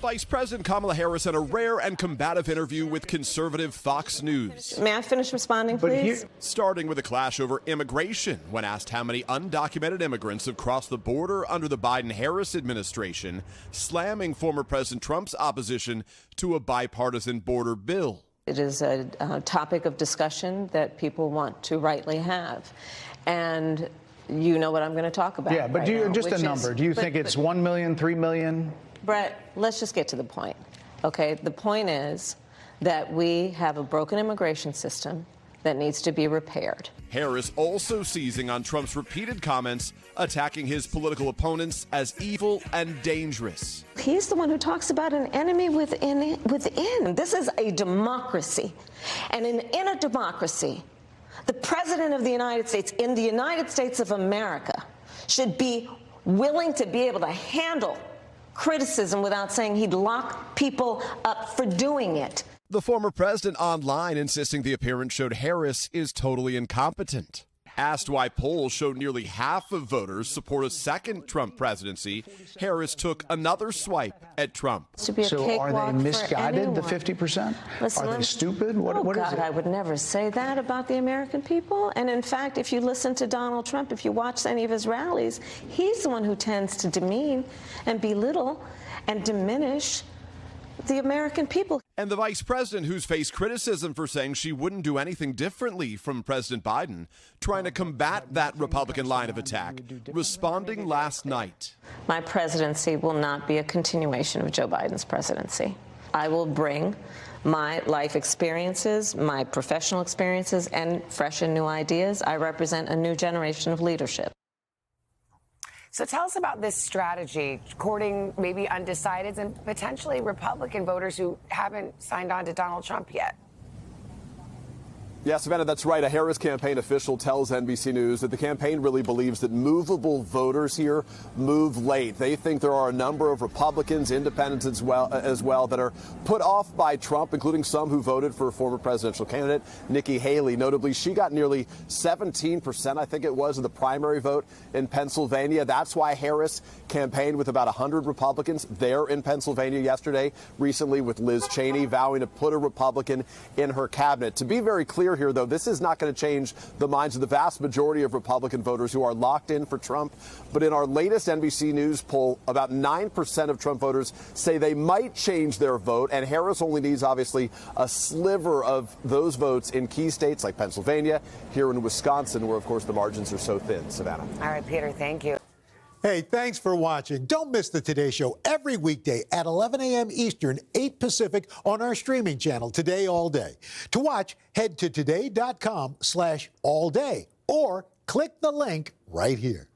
Vice President Kamala Harris in a rare and combative interview with conservative Fox News. May I finish responding, please? Starting with a clash over immigration when asked how many undocumented immigrants have crossed the border under the Biden-Harris administration, slamming former President Trump's opposition to a bipartisan border bill. It is a topic of discussion that people want to rightly have. And you know what I'm going to talk about. Yeah, but right do you, now, just a number. Do you think it's 1 million, 3 million? Brett, let's just get to the point. Okay, the point is that we have a broken immigration system that needs to be repaired. Harris also seizing on Trump's repeated comments attacking his political opponents as evil and dangerous. He's the one who talks about an enemy within. This is a democracy. And in a democracy, the President of the United States, in the United States of America, should be willing to be able to handle criticism without saying he'd lock people up for doing it. The former president online insisting the appearance showed Harris is totally incompetent. Asked why polls showed nearly half of voters support a second Trump presidency, Harris took another swipe at Trump. So are they misguided, the 50%? Are they stupid? What is it? I would never say that about the American people. And in fact, if you listen to Donald Trump, if you watch any of his rallies, he's the one who tends to demean and belittle and diminish the American people. And the vice president, who's faced criticism for saying she wouldn't do anything differently from President Biden, trying to combat that Republican line of attack, responding last night. My presidency will not be a continuation of Joe Biden's presidency. I will bring my life experiences, my professional experiences, and fresh and new ideas. I represent a new generation of leadership. So tell us about this strategy, courting maybe undecideds and potentially Republican voters who haven't signed on to Donald Trump yet. Yeah, Savannah, that's right. A Harris campaign official tells NBC News that the campaign really believes that movable voters here move late. They think there are a number of Republicans, independents as well that are put off by Trump, including some who voted for a former presidential candidate, Nikki Haley. Notably, she got nearly 17%, I think it was, of the primary vote in Pennsylvania. That's why Harris campaigned with about 100 Republicans there in Pennsylvania yesterday, recently with Liz Cheney vowing to put a Republican in her cabinet. To be very clear here, though, this is not going to change the minds of the vast majority of Republican voters who are locked in for Trump. But in our latest NBC News poll, about 9% of Trump voters say they might change their vote. And Harris only needs, obviously, a sliver of those votes in key states like Pennsylvania, here in Wisconsin, where, of course, the margins are so thin. Savannah. All right, Peter, thank you. Hey, thanks for watching. Don't miss the Today Show every weekday at 11 a.m. Eastern, 8 Pacific on our streaming channel, Today All Day. To watch, head to today.com/allday or click the link right here.